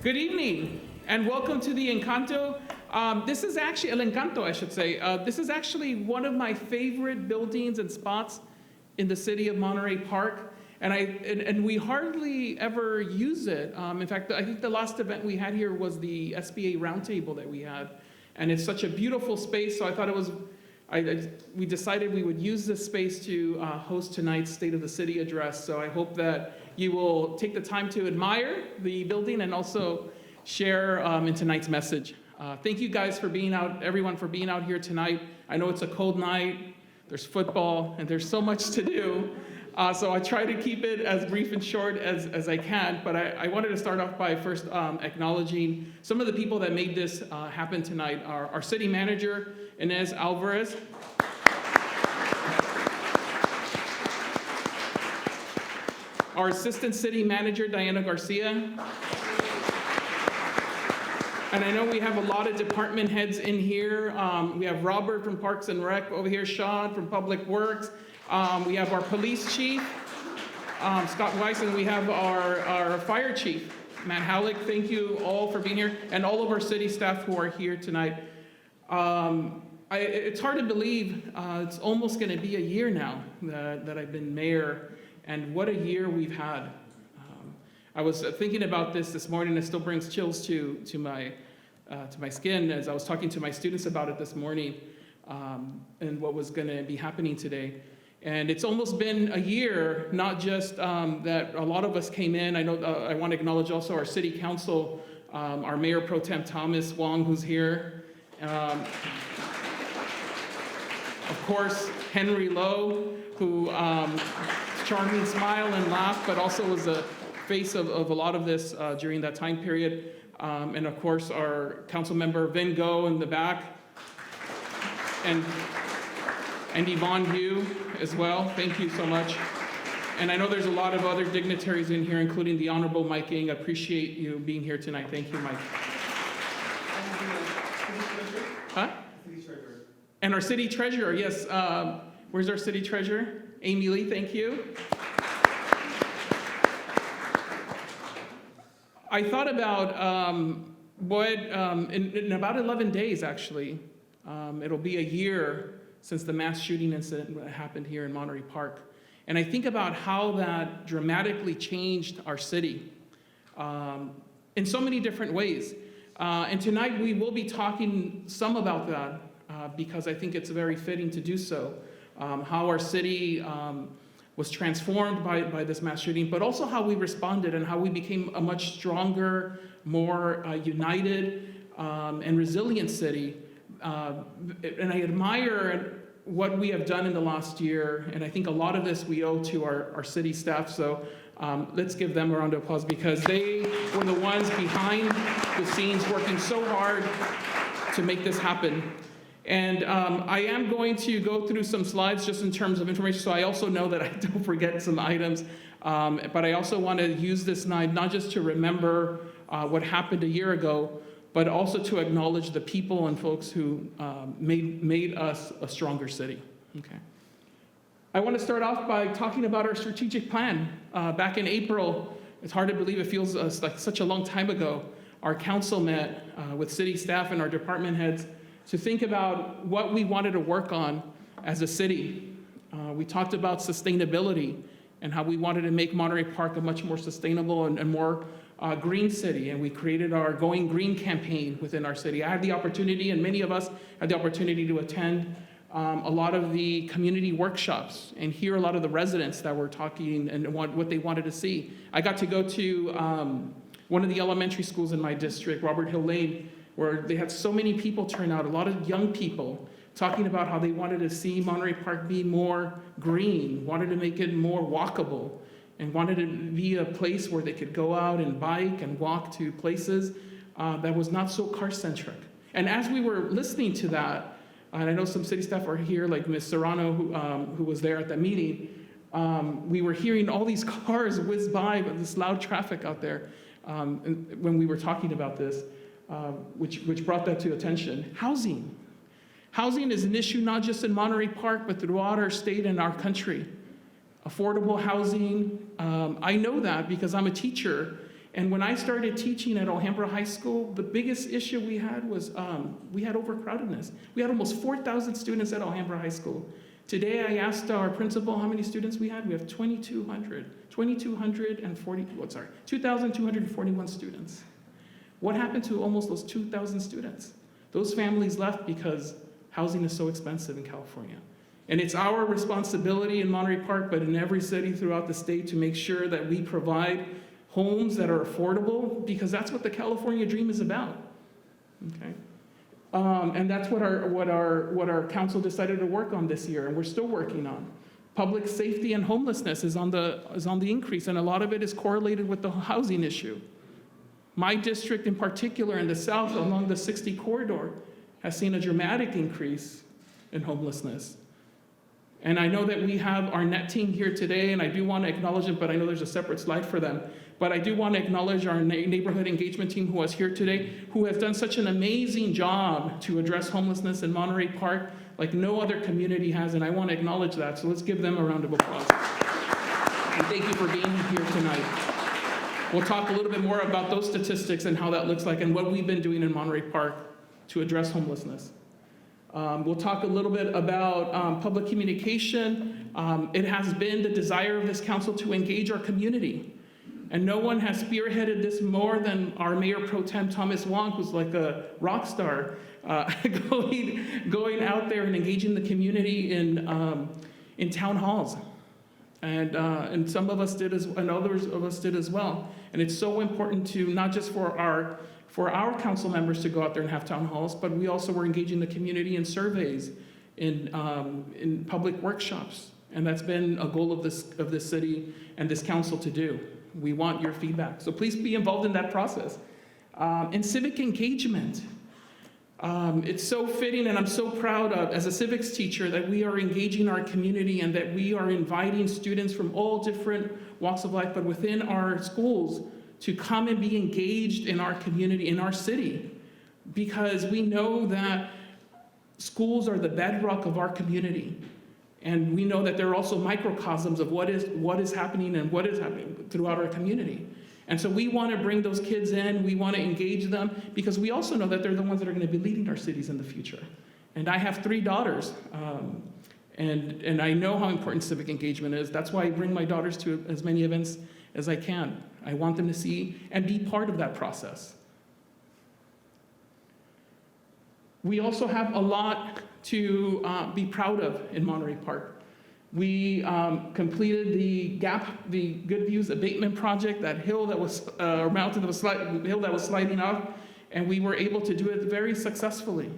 Good evening, and welcome to the Encanto. This is actually, El Encanto, I should say. This is actually one of my favorite buildings and spots in the city of Monterey Park, and we hardly ever use it. In fact, I think the last event we had here was the SBA roundtable that we had, and it's such a beautiful space, so I thought it was, we decided we would use this space to host tonight's State of the City address, so I hope that you will take the time to admire the building and also share in tonight's message. Thank you guys for being out, everyone for being out here tonight. I know it's a cold night, there's football, and there's so much to do. So I try to keep it as brief and short as I can, but I wanted to start off by first acknowledging some of the people that made this happen tonight. Our city manager, Inez Alvarez. Our assistant city manager, Diana Garcia. And I know we have a lot of department heads in here. We have Robert from Parks and Rec over here, Sean from Public Works. We have our police chief, Scott Weiss, and we have our fire chief, Matt Halleck. Thank you all for being here, and all of our city staff who are here tonight. It's hard to believe it's almost going to be a year now that I've been mayor. And what a year we've had. I was thinking about this morning. It still brings chills to my skin as I was talking to my students about it this morning and what was going to be happening today. And it's almost been a year, not just that a lot of us came in. I know I want to acknowledge also our city council, our Mayor Pro Tem Thomas Wong, who's here. Of course, Henry Lowe, who charming smile and laugh, but also was a face of a lot of this during that time period. And of course, our council member Vin Go in the back, and Yvonne Hu as well. Thank you so much. And I know there's a lot of other dignitaries in here, including the Honorable Mike Ng. I appreciate you being here tonight. Thank you, Mike. Huh? And our city treasurer, yes. Where's our city treasurer? Amy Lee, thank you. I thought about in about 11 days, actually, it'll be a year since the mass shooting incident that happened here in Monterey Park. And I think about how that dramatically changed our city in so many different ways. And tonight we will be talking some about that because I think it's very fitting to do so. How our city was transformed by this mass shooting, but also how we responded and how we became a much stronger, more united and resilient city. And I admire what we have done in the last year, and I think a lot of this we owe to our city staff, so let's give them a round of applause because they were the ones behind the scenes working so hard to make this happen. And I am going to go through some slides just in terms of information, so I also know that I don't forget some items. But I also want to use this night not just to remember what happened a year ago, but also to acknowledge the people and folks who made us a stronger city. Okay. I want to start off by talking about our strategic plan. Back in April, it's hard to believe it feels like such a long time ago, our council met with city staff and our department heads to think about what we wanted to work on as a city. We talked about sustainability and how we wanted to make Monterey Park a much more sustainable and more green city, and we created our Going Green campaign within our city. I had the opportunity, and many of us had the opportunity to attend a lot of the community workshops and hear a lot of the residents that were talking and what they wanted to see. I got to go to one of the elementary schools in my district, Robert Hill Lane, where they had so many people turn out, a lot of young people talking about how they wanted to see Monterey Park be more green, wanted to make it more walkable, and wanted to be a place where they could go out and bike and walk to places that was not so car-centric. And as we were listening to that, and I know some city staff are here, like Ms. Serrano, who was there at that meeting, we were hearing all these cars whiz by with this loud traffic out there when we were talking about this. Which brought that to attention. Housing. Housing is an issue not just in Monterey Park, but throughout our state and our country. Affordable housing, I know that because I'm a teacher, And when I started teaching at Alhambra High School, the biggest issue we had was we had overcrowdedness. We had almost 4,000 students at Alhambra High School. Today, I asked our principal how many students we had. We have 2,241 students. What happened to almost those 2,000 students? Those families left because housing is so expensive in California. And it's our responsibility in Monterey Park, but in every city throughout the state, to make sure that we provide homes that are affordable, because that's what the California dream is about. Okay. And that's what our council decided to work on this year, and we're still working on. Public safety and homelessness is on the increase, and a lot of it is correlated with the housing issue. My district in particular in the south along the 60 corridor has seen a dramatic increase in homelessness. And I know that we have our NET team here today, and I do want to acknowledge it, but I know there's a separate slide for them. But I do want to acknowledge our neighborhood engagement team who is here today, who has done such an amazing job to address homelessness in Monterey Park like no other community has, and I want to acknowledge that. So let's give them a round of applause. And thank you for being here tonight. We'll talk a little bit more about those statistics and how that looks like and what we've been doing in Monterey Park to address homelessness. We'll talk a little bit about public communication. It has been the desire of this council to engage our community. And no one has spearheaded this more than our Mayor Pro Tem Thomas Wong, who's like a rock star, going out there and engaging the community in town halls. And some of us did and others of us did as well. And it's so important to not just for our council members to go out there and have town halls, but we also were engaging the community in surveys, in public workshops. And that's been a goal of this city and this council to do. We want your feedback. So please be involved in that process. And civic engagement. It's so fitting, and I'm so proud of, as a civics teacher, that we are engaging our community and that we are inviting students from all different walks of life, but within our schools, to come and be engaged in our community, in our city, because we know that schools are the bedrock of our community. And we know that they're also microcosms of what is happening and what is happening throughout our community. And so we want to bring those kids in, we want to engage them, because we also know that they're the ones that are going to be leading our cities in the future. And I have 3 daughters, and I know how important civic engagement is. That's why I bring my daughters to as many events as I can. I want them to see and be part of that process. We also have a lot to be proud of in Monterey Park. We completed the Good Views Abatement Project, that hill that was, or mountain that was hill that was sliding off, and we were able to do it very successfully.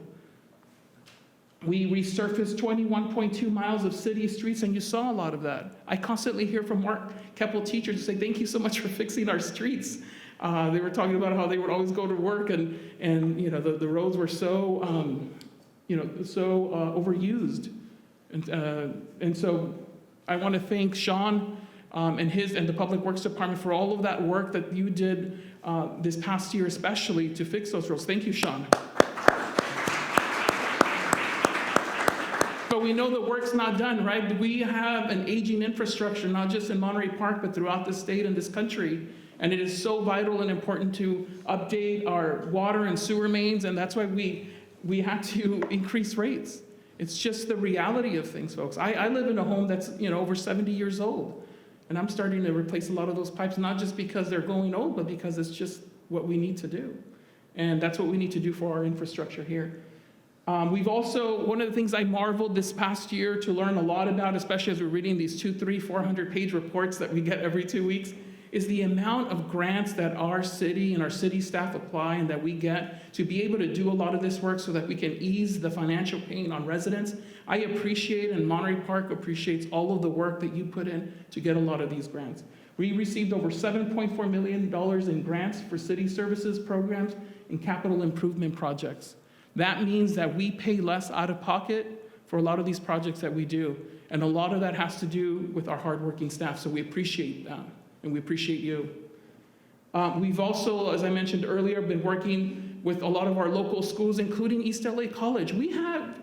We resurfaced 21.2 miles of city streets, and you saw a lot of that. I constantly hear from Mark Keppel teachers say, thank you so much for fixing our streets. They were talking about how they would always go to work, and the roads were so overused. And so I want to thank Sean and the Public Works Department for all of that work that you did this past year, especially to fix those roads. Thank you, Sean. But we know the work's not done, right? We have an aging infrastructure, not just in Monterey Park, but throughout the state and this country. And it is so vital and important to update our water and sewer mains, and that's why we had to increase rates. It's just the reality of things, folks. I live in a home that's over 70 years old, and I'm starting to replace a lot of those pipes, not just because they're going old, but because it's just what we need to do. And that's what we need to do for our infrastructure here. We've also, one of the things I marveled this past year to learn a lot about, especially as we're reading these 200, 400-page reports that we get every 2 weeks, is the amount of grants that our city and our city staff apply and that we get to be able to do a lot of this work so that we can ease the financial pain on residents. I appreciate, and Monterey Park appreciates, all of the work that you put in to get a lot of these grants. We received over $7.4 million in grants for city services programs and capital improvement projects. That means that we pay less out of pocket for a lot of these projects that we do. And a lot of that has to do with our hardworking staff, so we appreciate that, and we appreciate you. We've also, as I mentioned earlier, been working with a lot of our local schools, including East LA College. We have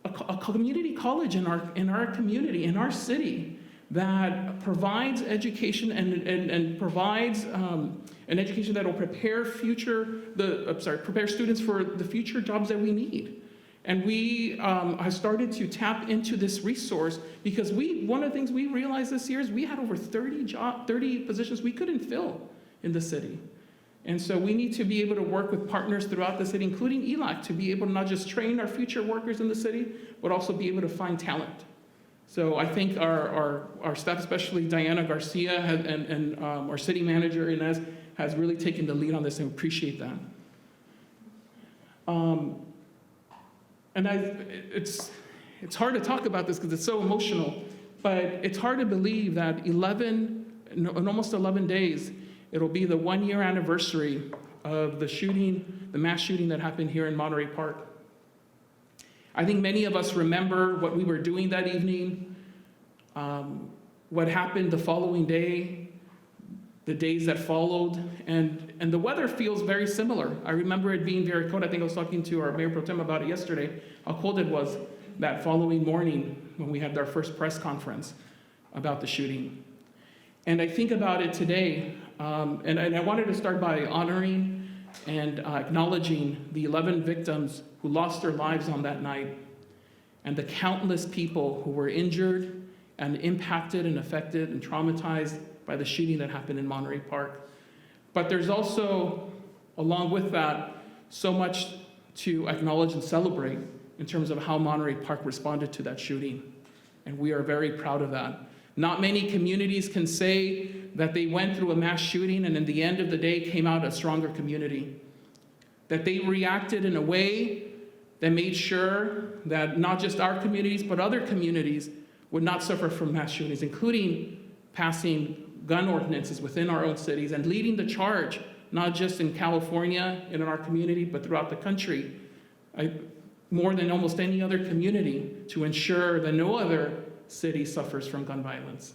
a community college in our community, in our city, that provides education and provides an education that will prepare prepare students for the future jobs that we need. And we have started to tap into this resource because one of the things we realized this year is we had over 30 positions we couldn't fill in the city. And so we need to be able to work with partners throughout the city, including ELAC, to be able to not just train our future workers in the city, but also be able to find talent. So I think our staff, especially Diana Garcia and our city manager, Inez, has really taken the lead on this, and we appreciate that. It's hard to talk about this because it's so emotional, but it's hard to believe that in almost 11 days, it'll be the 1-year anniversary of the mass shooting that happened here in Monterey Park. I think many of us remember what we were doing that evening, what happened the following day, the days that followed, and the weather feels very similar. I remember it being very cold. I think I was talking to our Mayor Pro Tem about it yesterday, how cold it was that following morning when we had our first press conference about the shooting. And I think about it today, and I wanted to start by honoring and acknowledging the 11 victims who lost their lives on that night, and the countless people who were injured and impacted and affected and traumatized by the shooting that happened in Monterey Park. But there's also, along with that, so much to acknowledge and celebrate in terms of how Monterey Park responded to that shooting. And we are very proud of that. Not many communities can say that they went through a mass shooting and in the end of the day came out a stronger community. That they reacted in a way that made sure that not just our communities, but other communities would not suffer from mass shootings, including passing gun ordinances within our own cities and leading the charge, not just in California and in our community, but throughout the country, more than almost any other community, to ensure that no other city suffers from gun violence.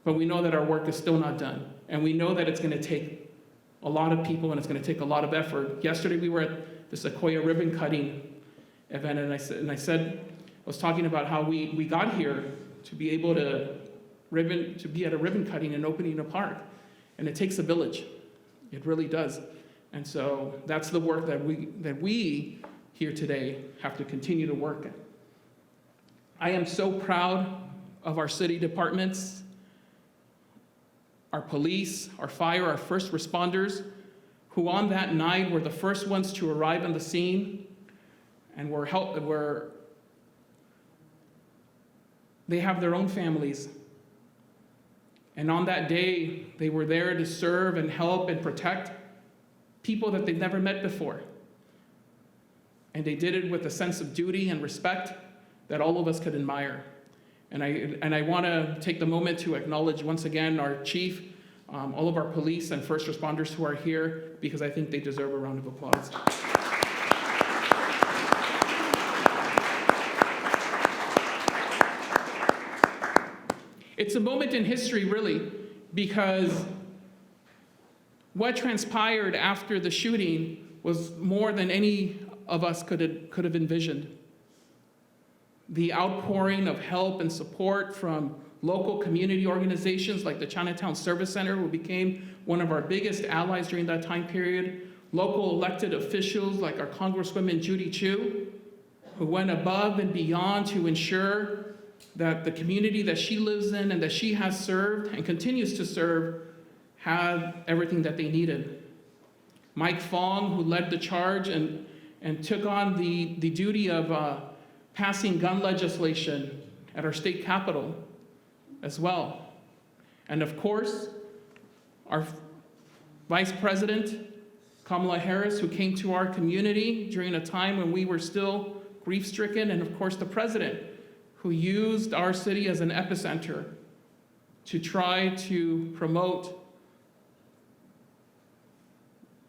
But we know that our work is still not done. And we know that it's going to take a lot of people and it's going to take a lot of effort. Yesterday we were at the Sequoia ribbon cutting event, and I was talking about how we got here to be able to be at a ribbon cutting and opening a park. And it takes a village. It really does. And so that's the work that we here today have to continue to work at. I am so proud of our city departments, our police, our fire, our first responders, who on that night were the first ones to arrive on the scene and they have their own families. And on that day, they were there to serve and help and protect people that they've never met before. And they did it with a sense of duty and respect that all of us could admire. And I want to take the moment to acknowledge once again our chief, all of our police and first responders who are here, because I think they deserve a round of applause. It's a moment in history, really, because what transpired after the shooting was more than any of us could have envisioned. The outpouring of help and support from local community organizations like the Chinatown Service Center, who became one of our biggest allies during that time period, local elected officials like our Congresswoman Judy Chu, who went above and beyond to ensure that the community that she lives in and that she has served and continues to serve had everything that they needed. Mike Fong, who led the charge and took on the duty of passing gun legislation at our state capitol as well. And of course, our Vice President, Kamala Harris, who came to our community during a time when we were still grief-stricken, and of course the President, who used our city as an epicenter to try to promote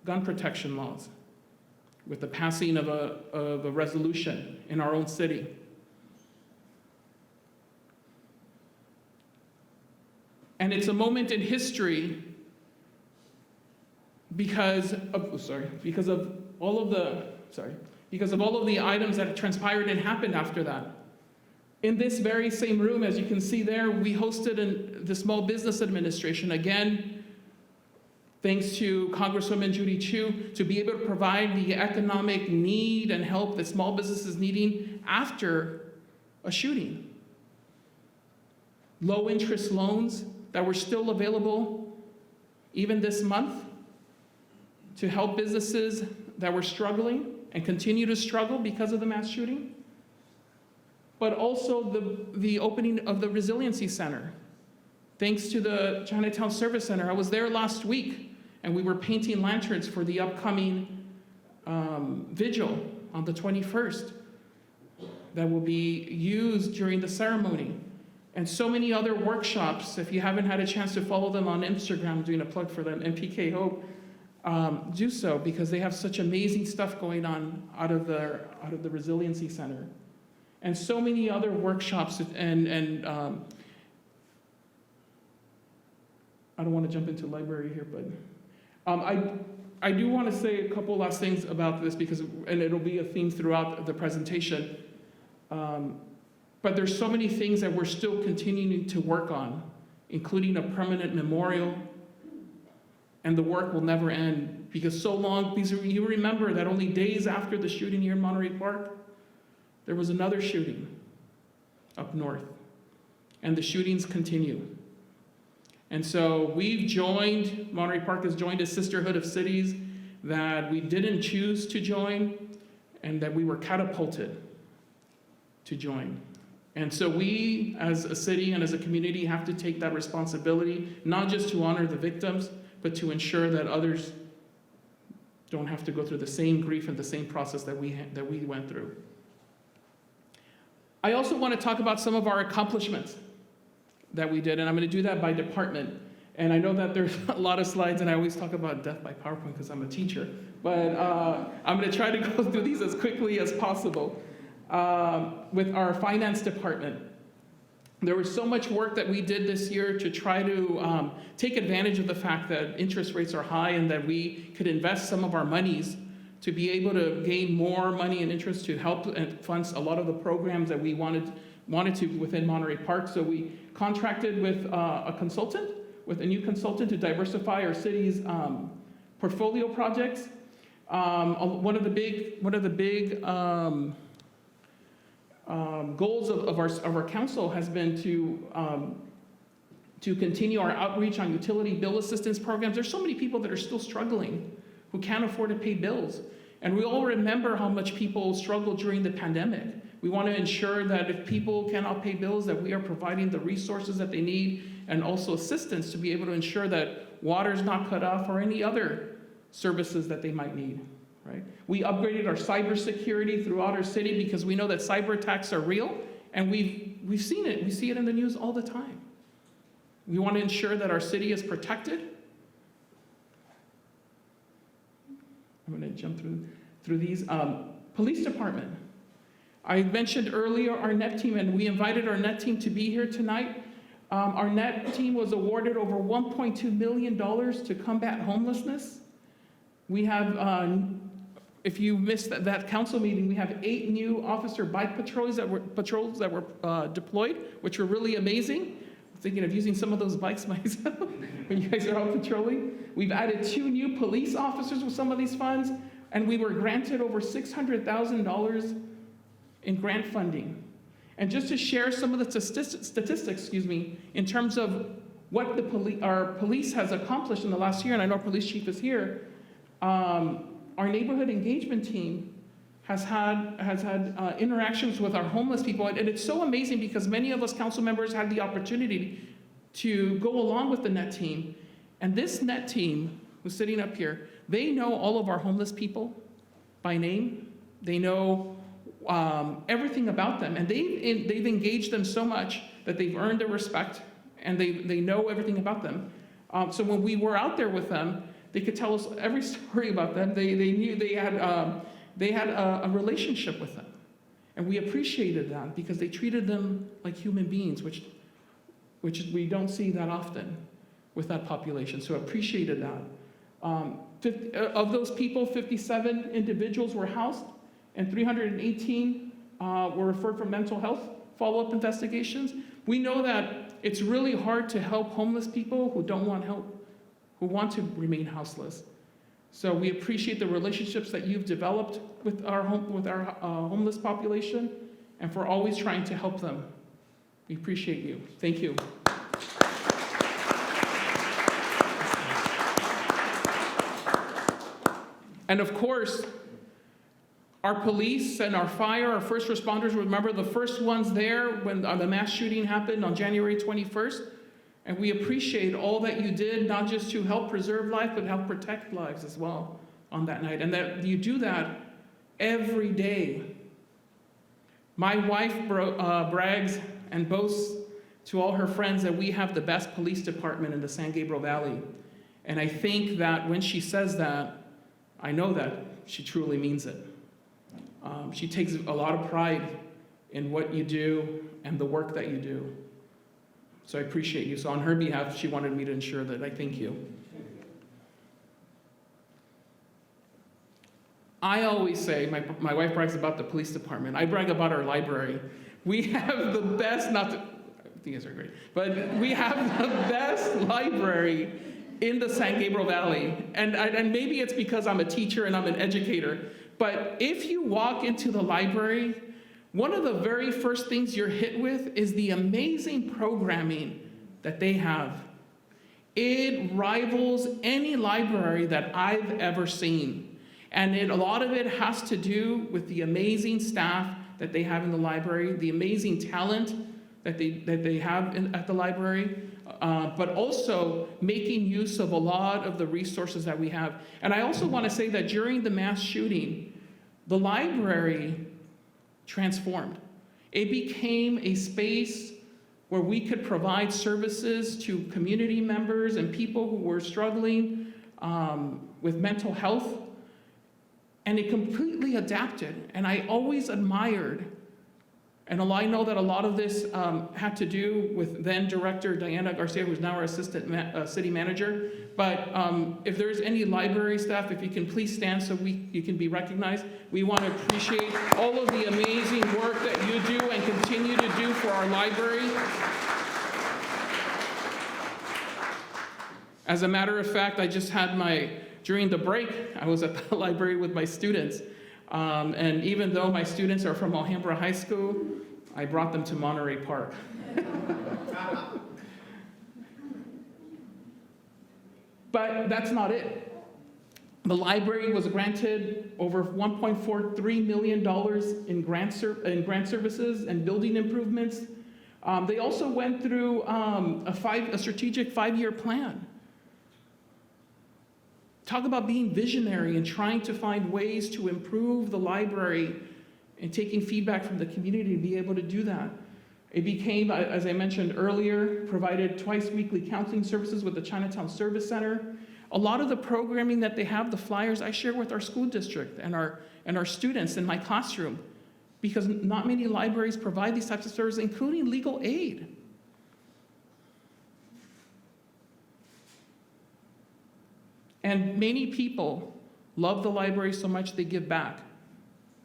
gun protection laws with the passing of a resolution in our own city. And it's a moment in history because of all of the items that transpired and happened after that. In this very same room, as you can see there, we hosted the Small Business Administration, again, thanks to Congresswoman Judy Chu, to be able to provide the economic need and help that small businesses needing after a shooting. Low interest loans that were still available even this month to help businesses that were struggling and continue to struggle because of the mass shooting. But also the opening of the Resiliency Center. Thanks to the Chinatown Service Center. I was there last week, and we were painting lanterns for the upcoming vigil on the 21st that will be used during the ceremony. And so many other workshops. If you haven't had a chance to follow them on Instagram, I'm doing a plug for them, MPK Hope, do so, because they have such amazing stuff going on out of the Resiliency Center. And so many other workshops and I don't want to jump into library here, but I do want to say a couple last things about this and it'll be a theme throughout the presentation. But there's so many things that we're still continuing to work on, including a permanent memorial, and the work will never end because you remember that only days after the shooting here in Monterey Park, there was another shooting up north, and the shootings continue. And so Monterey Park has joined a sisterhood of cities that we didn't choose to join and that we were catapulted to join. And so we, as a city and as a community, have to take that responsibility, not just to honor the victims, but to ensure that others don't have to go through the same grief and the same process that we went through. I also want to talk about some of our accomplishments that we did, and I'm going to do that by department. And I know that there's a lot of slides, and I always talk about death by PowerPoint because I'm a teacher, but I'm going to try to go through these as quickly as possible. With our finance department, there was so much work that we did this year to try to take advantage of the fact that interest rates are high and that we could invest some of our monies to be able to gain more money and interest to help and fund a lot of the programs that we wanted to within Monterey Park. So we contracted with a new consultant to diversify our city's portfolio projects. One of the big goals of our council has been to continue our outreach on utility bill assistance programs. There's so many people that are still struggling who can't afford to pay bills. And we all remember how much people struggled during the pandemic. We want to ensure that if people cannot pay bills, that we are providing the resources that they need and also assistance to be able to ensure that water is not cut off or any other services that they might need, right? We upgraded our cybersecurity throughout our city because we know that cyber attacks are real, and we've seen it. We see it in the news all the time. We want to ensure that our city is protected. I'm going to jump through these. Police department. I mentioned earlier our NET team, and we invited our NET team to be here tonight. Our NET team was awarded over $1.2 million to combat homelessness. We have, if you missed that council meeting, we have 8 new officer bike patrols that were deployed, which were really amazing. I'm thinking of using some of those bikes myself when you guys are out patrolling. We've added 2 new police officers with some of these funds, and we were granted over $600,000 in grant funding. And just to share some of the statistics, in terms of what our police has accomplished in the last year, and I know our police chief is here, our neighborhood engagement team has had interactions with our homeless people, and it's so amazing because many of us council members had the opportunity to go along with the NET team, and this NET team who's sitting up here, they know all of our homeless people by name. They know everything about them, and they've engaged them so much that they've earned their respect, and they know everything about them. So when we were out there with them, they could tell us every story about them. They knew they had a relationship with them, and we appreciated that because they treated them like human beings, which we don't see that often with that population. So appreciated that. Of those people, 57 individuals were housed, and 318 were referred for mental health follow-up investigations. We know that it's really hard to help homeless people who don't want help, who want to remain houseless. So we appreciate the relationships that you've developed with our homeless population, and for always trying to help them. We appreciate you. Thank you. And of course, our police and our fire, our first responders, remember the first ones there when the mass shooting happened on January 21st. And we appreciate all that you did, not just to help preserve life, but help protect lives as well on that night. And that you do that every day. My wife brags and boasts to all her friends that we have the best police department in the San Gabriel Valley. And I think that when she says that, I know that she truly means it. She takes a lot of pride in what you do and the work that you do. So I appreciate you. So on her behalf, she wanted me to ensure that I thank you. I always say, my wife brags about the police department. I brag about our library. We have the best, I think you guys are great, but we have the best library in the San Gabriel Valley. And maybe it's because I'm a teacher and I'm an educator, but if you walk into the library, one of the very first things you're hit with is the amazing programming that they have. It rivals any library that I've ever seen. And a lot of it has to do with the amazing staff that they have in the library, the amazing talent that they have at the library, but also making use of a lot of the resources that we have. And I also want to say that during the mass shooting, the library transformed. It became a space where we could provide services to community members and people who were struggling with mental health. And it completely adapted. And I always admired, and I know that a lot of this had to do with then Director Diana Garcia, who's now our Assistant City Manager. But if there's any library staff, if you can please stand so you can be recognized. We want to appreciate all of the amazing work that you do and continue to do for our library. As a matter of fact, I just had during the break, I was at the library with my students. And even though my students are from Alhambra High School, I brought them to Monterey Park. But that's not it. The library was granted over $1.43 million in grant services and building improvements. They also went through a strategic 5-year plan. Talk about being visionary and trying to find ways to improve the library and taking feedback from the community to be able to do that. It became, as I mentioned earlier, provided twice weekly counseling services with the Chinatown Service Center. A lot of the programming that they have, the flyers, I share with our school district and our students in my classroom, because not many libraries provide these types of services, including legal aid. And many people love the library so much they give back.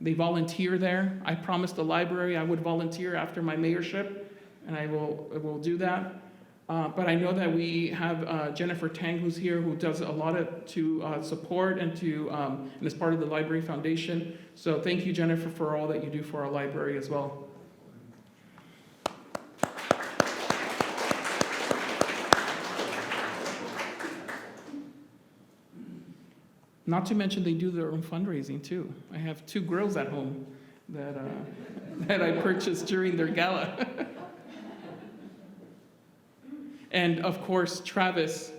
They volunteer there. I promised the library I would volunteer after my mayorship, and I will do that. But I know that we have Jennifer Tang, who's here, who does a lot to support and is part of the Library Foundation. So thank you, Jennifer, for all that you do for our library as well. Not to mention they do their own fundraising too. I have 2 grills at home that I purchased during their gala. And of course, Travis,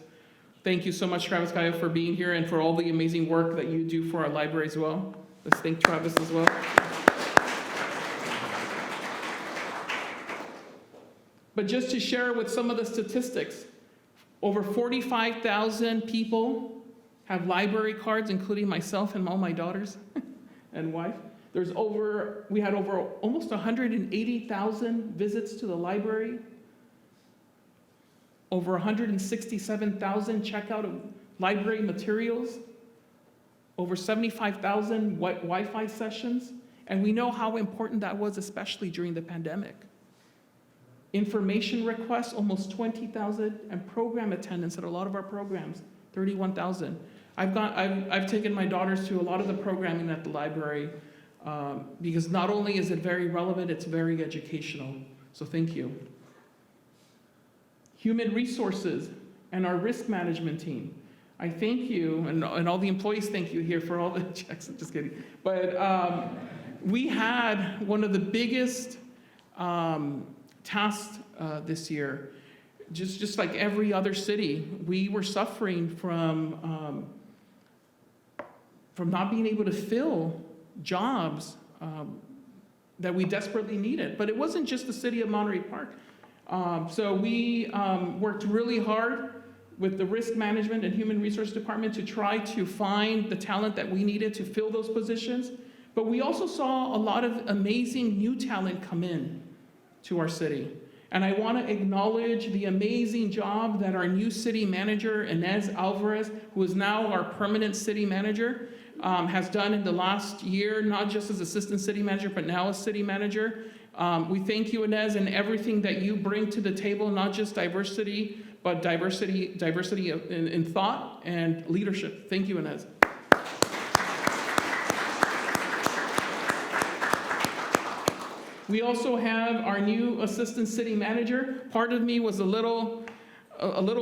thank you so much, Travis Cayo, for being here and for all the amazing work that you do for our library as well. Let's thank Travis as well. But just to share with some of the statistics, over 45,000 people have library cards, including myself and all my daughters and wife. We had over almost 180,000 visits to the library, over 167,000 checkout of library materials, over 75,000 Wi-Fi sessions, and we know how important that was, especially during the pandemic. Information requests, almost 20,000, and program attendance at a lot of our programs, 31,000. I've taken my daughters to a lot of the programming at the library because not only is it very relevant, it's very educational. So thank you. Human resources and our risk management team. I thank you, and all the employees thank you here for all the checks. I'm just kidding. But we had one of the biggest tasks this year. Just like every other city, we were suffering from not being able to fill jobs that we desperately needed. But it wasn't just the city of Monterey Park. So we worked really hard with the risk management and human resource department to try to find the talent that we needed to fill those positions. But we also saw a lot of amazing new talent come in to our city. And I want to acknowledge the amazing job that our new city manager, Inez Alvarez, who is now our permanent city manager, has done in the last year, not just as assistant city manager, but now as city manager. We thank you, Inez, and everything that you bring to the table, not just diversity, but diversity in thought and leadership. Thank you, Inez. We also have our new assistant city manager. Part of me was a little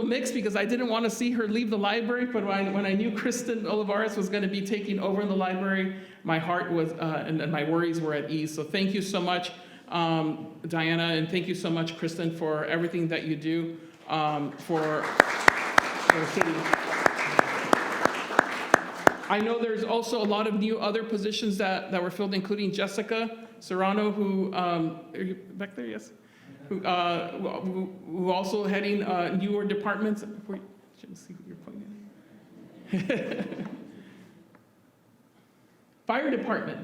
mixed because I didn't want to see her leave the library, but when I knew Kristen Olivares was going to be taking over in the library, my heart was, and my worries were at ease. So thank you so much, Diana, and thank you so much, Kristen, for everything that you do for the city. I know there's also a lot of new other positions that were filled, including Jessica Serrano, who, are you back there? Yes. Who also heading newer departments. Shouldn't see who you're pointing at. Fire department.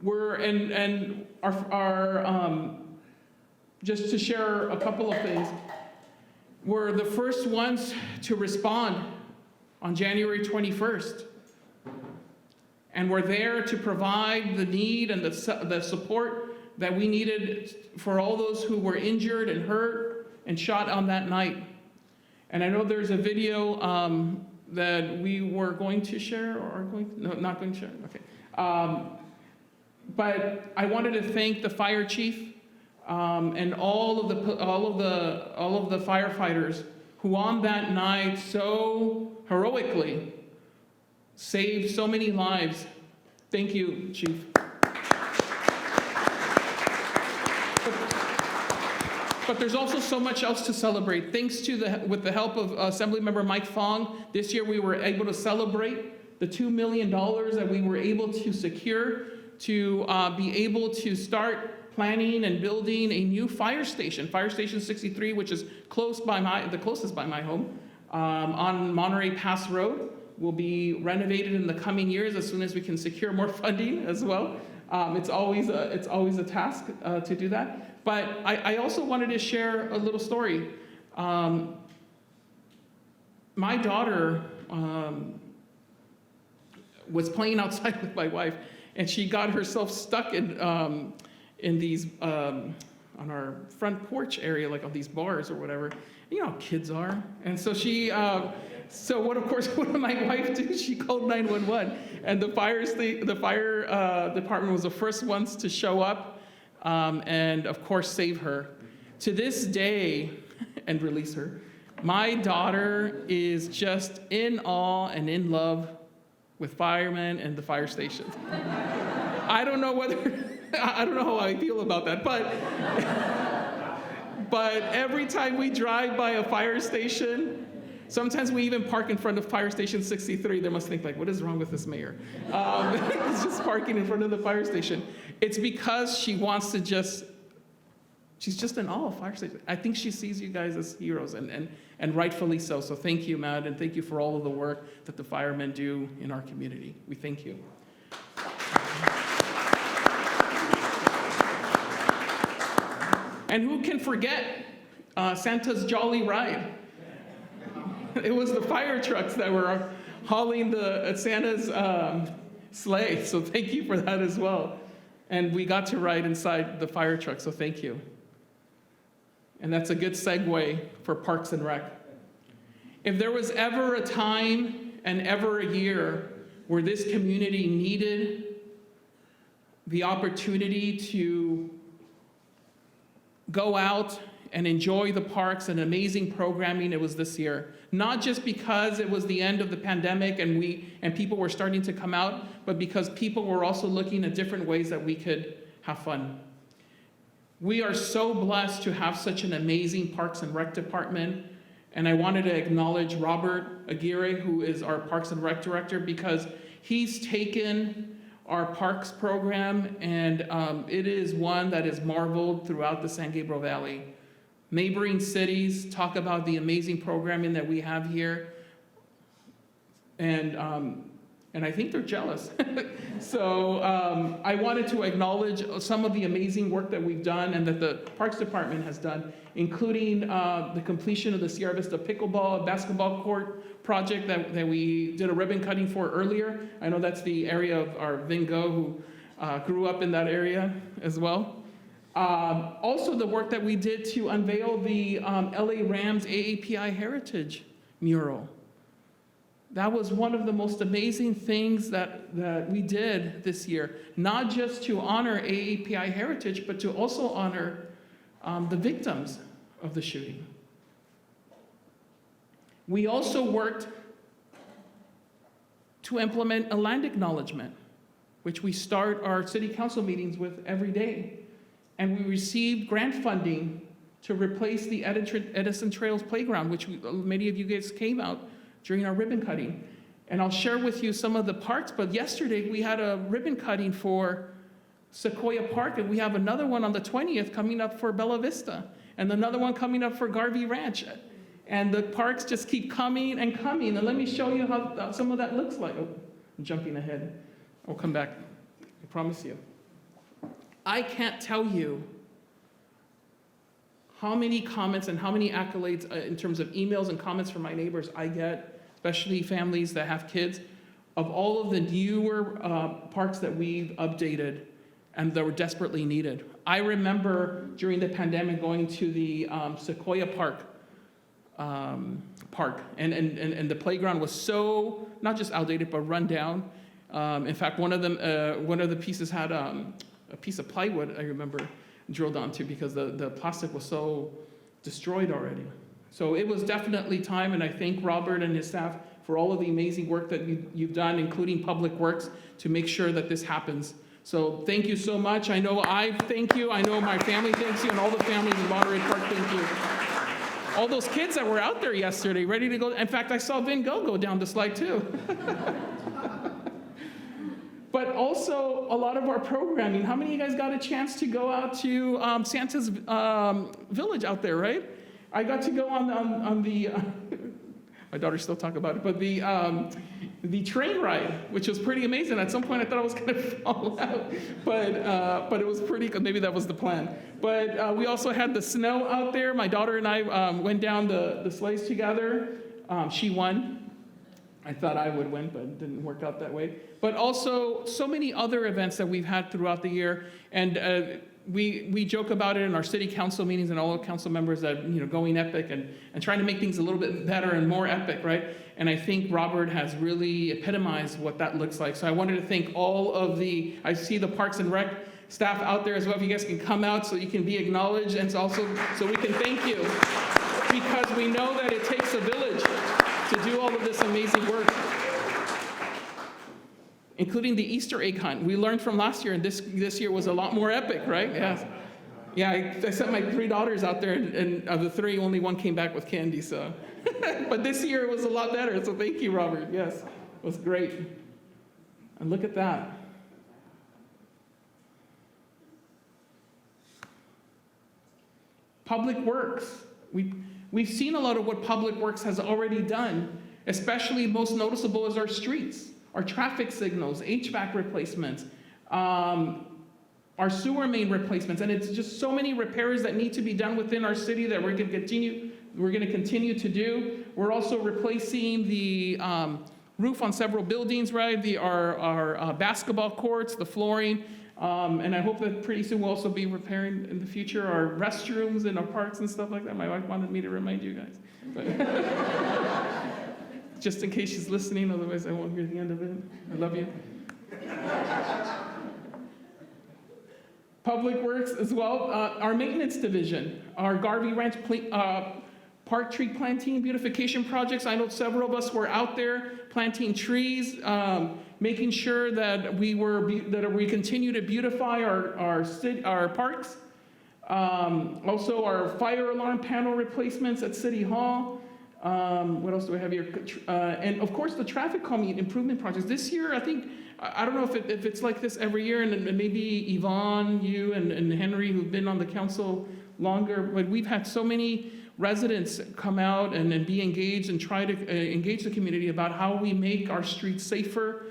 And our just to share a couple of things, we're the first ones to respond on January 21st. And we're there to provide the need and the support that we needed for all those who were injured and hurt and shot on that night. And I know there's a video that we were going to share, or not going to share. Okay. But I wanted to thank the fire chief and all of the firefighters who on that night so heroically saved so many lives. Thank you, Chief. But there's also so much else to celebrate. Thanks to with the help of Assemblymember Mike Fong, this year we were able to celebrate the $2 million that we were able to secure to be able to start planning and building a new fire station, Fire Station 63, which is the closest by my home, on Monterey Pass Road. Will be renovated in the coming years as soon as we can secure more funding as well. It's always a task to do that. But I also wanted to share a little story. My daughter was playing outside with my wife, and she got herself stuck in these on our front porch area, like on these bars or whatever. You know how kids are. And so she. What did my wife do? She called 911, and the fire department was the first ones to show up, and of course save her. To this day, and release her. My daughter is just in awe and in love with firemen and the fire station. I don't know how I feel about that, but every time we drive by a fire station. Sometimes we even park in front of Fire Station 63. They must think, like, what is wrong with this mayor? It's just parking in front of the fire station. It's because she wants to she's just in awe of fire station. I think she sees you guys as heroes, and rightfully so. So thank you, Matt, and thank you for all of the work that the firemen do in our community. We thank you. And who can forget Santa's Jolly Ride? It was the fire trucks that were hauling Santa's sleigh, so thank you for that as well. And we got to ride inside the fire truck, so thank you. And that's a good segue for Parks and Rec. If there was ever a time and ever a year where this community needed the opportunity to go out and enjoy the parks and amazing programming, it was this year. Not just because it was the end of the pandemic and people were starting to come out, but because people were also looking at different ways that we could have fun. We are so blessed to have such an amazing Parks and Rec department. And I wanted to acknowledge Robert Aguirre, who is our Parks and Rec director, because he's taken our parks program, and it is one that is marveled throughout the San Gabriel Valley. Neighboring cities talk about the amazing programming that we have here, and I think they're jealous. So I wanted to acknowledge some of the amazing work that we've done and that the Parks Department has done, including the completion of the Sierra Vista Pickleball Basketball Court project that we did a ribbon cutting for earlier. I know that's the area of our Vin Go, who grew up in that area as well. Also the work that we did to unveil the LA Rams AAPI Heritage mural. That was one of the most amazing things that we did this year, not just to honor AAPI heritage, but to also honor the victims of the shooting. We also worked to implement a land acknowledgement, which we start our city council meetings with every day. And we received grant funding to replace the Edison Trails Playground, which many of you guys came out during our ribbon cutting. And I'll share with you some of the parks, but yesterday we had a ribbon cutting for Sequoia Park, and we have another one on the 20th coming up for Bella Vista, and another one coming up for Garvey Ranch. And the parks just keep coming and coming. And let me show you how some of that looks like. Oh, I'm jumping ahead. I'll come back, I promise you. I can't tell you how many comments and how many accolades in terms of emails and comments from my neighbors I get, especially families that have kids, of all of the newer parks that we've updated and that were desperately needed. I remember during the pandemic going to the Sequoia Park, and the playground was so, not just outdated, but run down. In fact, one of the pieces had a piece of plywood, I remember, drilled onto because the plastic was so destroyed already. So it was definitely time, and I thank Robert and his staff for all of the amazing work that you've done, including Public Works, to make sure that this happens. So thank you so much. I know I thank you. I know my family thanks you, and all the families in Monterey Park thank you. All those kids that were out there yesterday, ready to go. In fact, I saw Vin go down the slide too. But also a lot of our programming. How many of you guys got a chance to go out to Santa's Village out there, right? I got to go on the, my daughter still talk about it, but the train ride, which was pretty amazing. At some point I thought I was gonna fall out, but it was pretty good. Maybe that was the plan. But we also had the snow out there. My daughter and I went down the sleighs together. She won. I thought I would win, but it didn't work out that way. But also so many other events that we've had throughout the year. And we joke about it in our city council meetings and all the council members that, going epic and trying to make things a little bit better and more epic, right? And I think Robert has really epitomized what that looks like. So I wanted to thank all of I see the Parks and Rec staff out there as well. If you guys can come out so you can be acknowledged, and so we can thank you, because we know that it takes a village to do all of this amazing work, including the Easter egg hunt. We learned from last year, and this year was a lot more epic, right? Yes. Yeah, I sent my 3 daughters out there, and of the 3, only 1 came back with candy, so. But this year it was a lot better, so thank you, Robert. Yes, it was great. And look at that. Public Works. We've seen a lot of what Public Works has already done, especially most noticeable is our streets, our traffic signals, HVAC replacements, our sewer main replacements, and it's just so many repairs that need to be done within our city that we're going to continue to do. We're also replacing the roof on several buildings, right? Our basketball courts, the flooring. And I hope that pretty soon we'll also be repairing in the future our restrooms and our parks and stuff like that. My wife wanted me to remind you guys. But just in case she's listening, otherwise I won't hear the end of it. I love you. Public Works as well, our maintenance division, our Garvey Ranch park tree planting beautification projects. I know several of us were out there planting trees, making sure that we continue to beautify our parks. Also, our fire alarm panel replacements at City Hall. What else do we have here? And of course, the traffic calming improvement projects. This year, I think, I don't know if it's like this every year, and maybe Yvonne, you, and Henry, who've been on the council longer, but we've had so many residents come out and be engaged and try to engage the community about how we make our streets safer.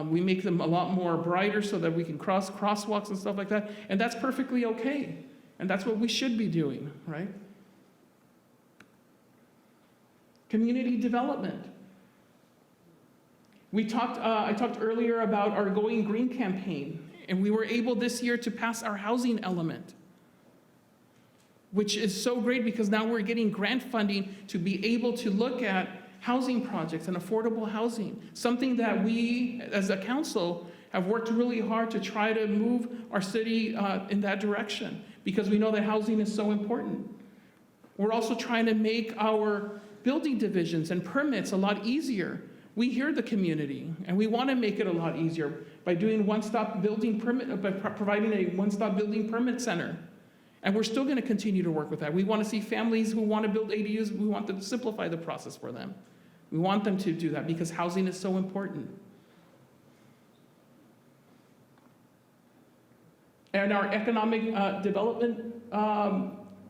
We make them a lot more brighter so that we can crosswalks and stuff like that, and that's perfectly okay. And that's what we should be doing, right? Community development. I talked earlier about our Going Green campaign, and we were able this year to pass our housing element, which is so great because now we're getting grant funding to be able to look at housing projects and affordable housing, something that we as a council have worked really hard to try to move our city in that direction because we know that housing is so important. We're also trying to make our building divisions and permits a lot easier. We hear the community, and we want to make it a lot easier by doing one-stop building permit, by providing a one-stop building permit center. And we're still going to continue to work with that. We want to see families who want to build ADUs, we want to simplify the process for them. We want them to do that because housing is so important. And our economic development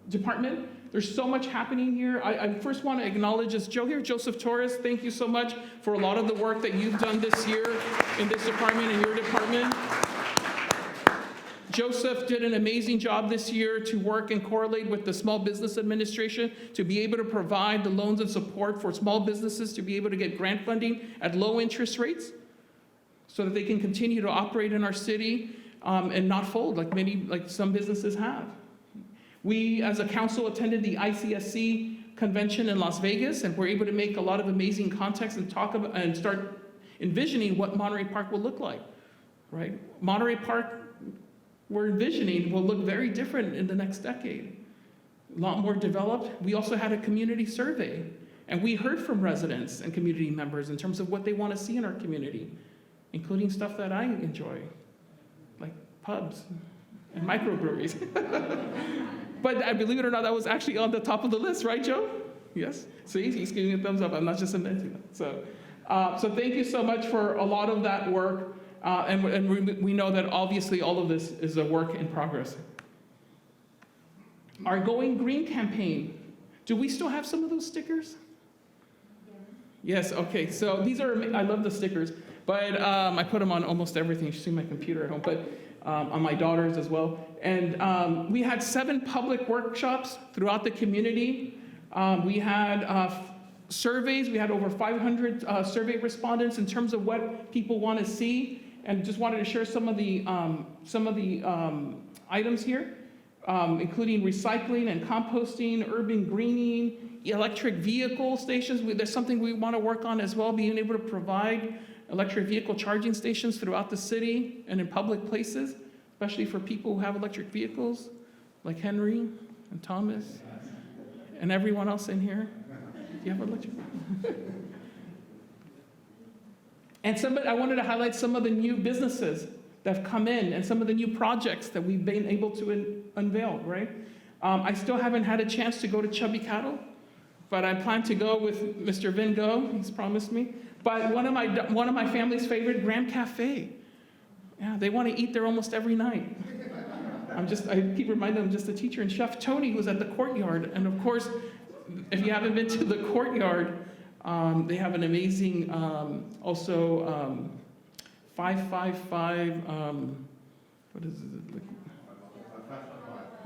department, there's so much happening here. I first want to acknowledge, is Joe here? Joseph Torres, thank you so much for a lot of the work that you've done this year in this department and your department. Joseph did an amazing job this year to work and correlate with the Small Business Administration to be able to provide the loans and support for small businesses to be able to get grant funding at low interest rates so that they can continue to operate in our city and not fold like some businesses have. We, as a council, attended the ICSC convention in Las Vegas, and we're able to make a lot of amazing contacts and talk about and start envisioning what Monterey Park will look like, right? Monterey Park, we're envisioning, will look very different in the next decade. A lot more developed. We also had a community survey, and we heard from residents and community members in terms of what they want to see in our community, including stuff that I enjoy, like pubs and microbreweries. But I believe it or not, that was actually on the top of the list, right, Joe? Yes? See, he's giving me a thumbs up. I'm not just inventing that. So thank you so much for a lot of that work. And we know that obviously all of this is a work in progress. Our Going Green campaign. Do we still have some of those stickers? Yes, okay. So these are, I love the stickers, but I put them on almost everything. You should see my computer at home, but on my daughters as well. And we had 7 public workshops throughout the community. We had surveys. We had over 500 survey respondents in terms of what people want to see. And just wanted to share some of the items here, including recycling and composting, urban greening, electric vehicle stations. There's something we want to work on as well, being able to provide electric vehicle charging stations throughout the city and in public places, especially for people who have electric vehicles, like Henry and Thomas and everyone else in here. Do you have electric vehicle? And I wanted to highlight some of the new businesses that have come in and some of the new projects that we've been able to unveil, right? I still haven't had a chance to go to Chubby Cattle, but I plan to go with Mr. Vin Go, he's promised me. But one of my family's favorite, Graham Cafe. Yeah, they want to eat there almost every night. I keep reminding them I'm just a teacher. And Chef Tony, who's at the Courtyard. And of course, if you haven't been to the Courtyard, they have an amazing, 555, what is it?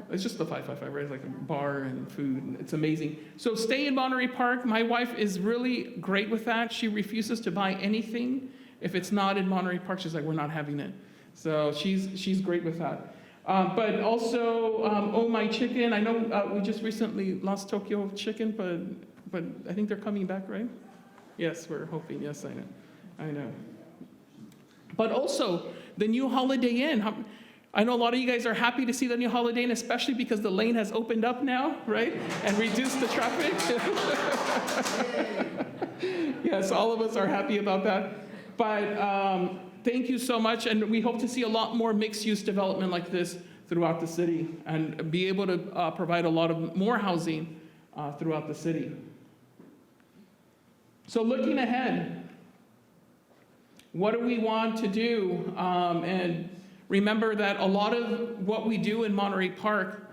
It's just the 555, right? It's like a bar and food. It's amazing. So stay in Monterey Park. My wife is really great with that. She refuses to buy anything if it's not in Monterey Park. She's like, we're not having it. So she's great with that. But also, Oh My Chicken, I know we just recently lost Tokyo Chicken, but I think they're coming back, right? Yes, we're hoping. Yes, I know. But also, the new Holiday Inn. I know a lot of you guys are happy to see the new Holiday Inn, especially because the lane has opened up now, right? And reduced the traffic. Yes, all of us are happy about that. But thank you so much, and we hope to see a lot more mixed-use development like this throughout the city and be able to provide a lot of more housing throughout the city. So looking ahead, what do we want to do? And remember that a lot of what we do in Monterey Park,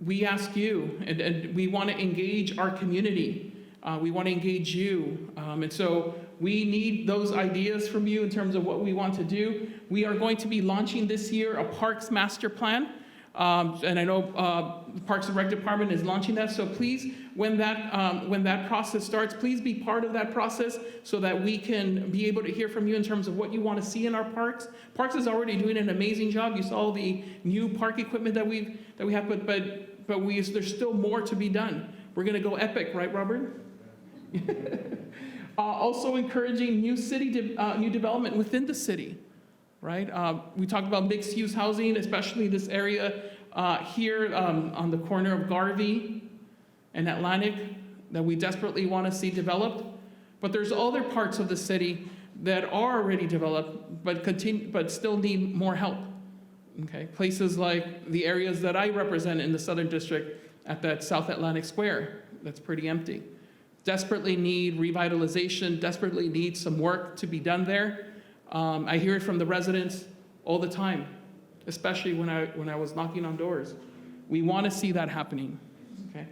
we ask you, and we want to engage our community. We want to engage you. And so we need those ideas from you in terms of what we want to do. We are going to be launching this year a Parks Master Plan. And I know the Parks and Rec Department is launching that. So please, when that process starts, please be part of that process so that we can be able to hear from you in terms of what you want to see in our parks. Parks is already doing an amazing job. You saw the new park equipment that we have, but there's still more to be done. We're going to go epic, right, Robert? Also encouraging new development within the city, right? We talked about mixed-use housing, especially this area here on the corner of Garvey and Atlantic that we desperately want to see developed. But there's other parts of the city that are already developed but still need more help. Okay, places like the areas that I represent in the Southern District at that South Atlantic Square, that's pretty empty. Desperately need revitalization, desperately need some work to be done there. I hear it from the residents all the time, especially when I was knocking on doors. We want to see that happening. Okay.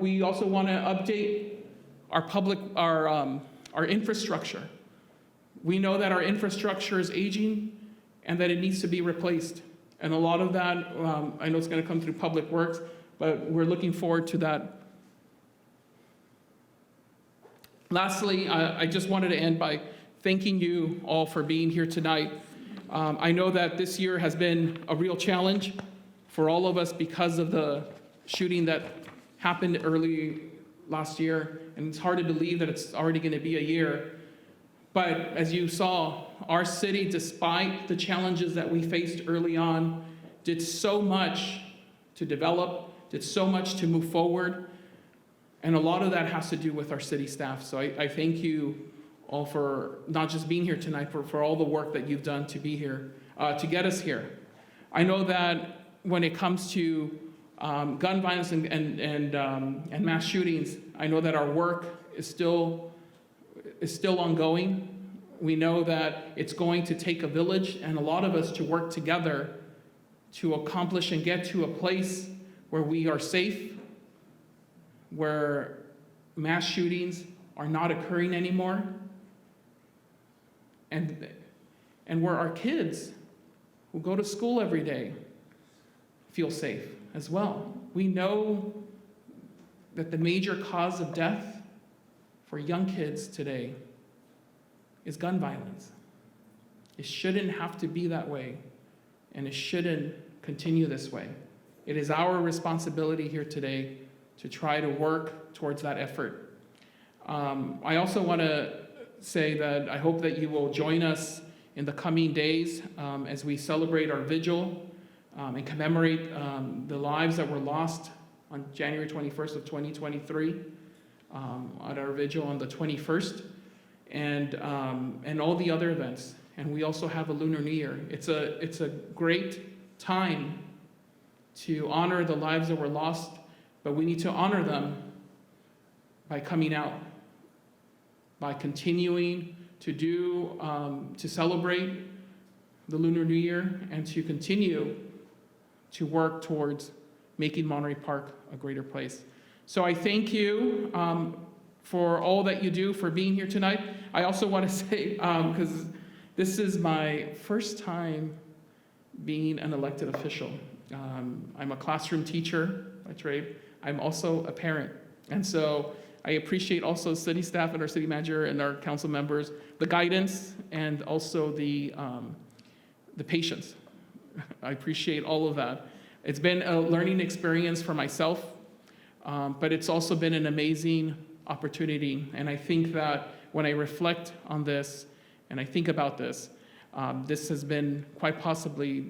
We also want to update our infrastructure. We know that our infrastructure is aging and that it needs to be replaced. And a lot of that, I know it's going to come through Public Works, but we're looking forward to that. Lastly, I just wanted to end by thanking you all for being here tonight. I know that this year has been a real challenge for all of us because of the shooting that happened early last year, and it's hard to believe that it's already going to be a year. But as you saw, our city, despite the challenges that we faced early on, did so much to develop, did so much to move forward. And a lot of that has to do with our city staff. So I thank you all for not just being here tonight, for all the work that you've done to be here, to get us here. I know that when it comes to gun violence and mass shootings, I know that our work is still ongoing. We know that it's going to take a village and a lot of us to work together to accomplish and get to a place where we are safe, where mass shootings are not occurring anymore, and where our kids who go to school every day feel safe as well. We know that the major cause of death for young kids today is gun violence. It shouldn't have to be that way, and it shouldn't continue this way. It is our responsibility here today to try to work towards that effort. I also want to say that I hope that you will join us in the coming days as we celebrate our vigil and commemorate the lives that were lost on January 21st of 2023 at our vigil on the 21st and all the other events. And we also have a Lunar New Year. It's a great time to honor the lives that were lost, but we need to honor them by coming out, by continuing to celebrate the Lunar New Year and to continue to work towards making Monterey Park a greater place. So I thank you for all that you do, for being here tonight. I also want to say, because this is my first time being an elected official. I'm a classroom teacher by trade. I'm also a parent. And so I appreciate also city staff and our city manager and our council members, the guidance and also the the patience. I appreciate all of that. It's been a learning experience for myself, but it's also been an amazing opportunity. And I think that when I reflect on this and I think about this, this has been quite possibly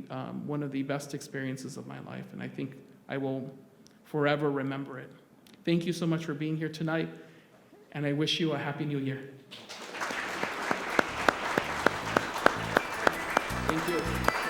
one of the best experiences of my life. And I think I will forever remember it. Thank you so much for being here tonight. And I wish you a happy new year. Thank you.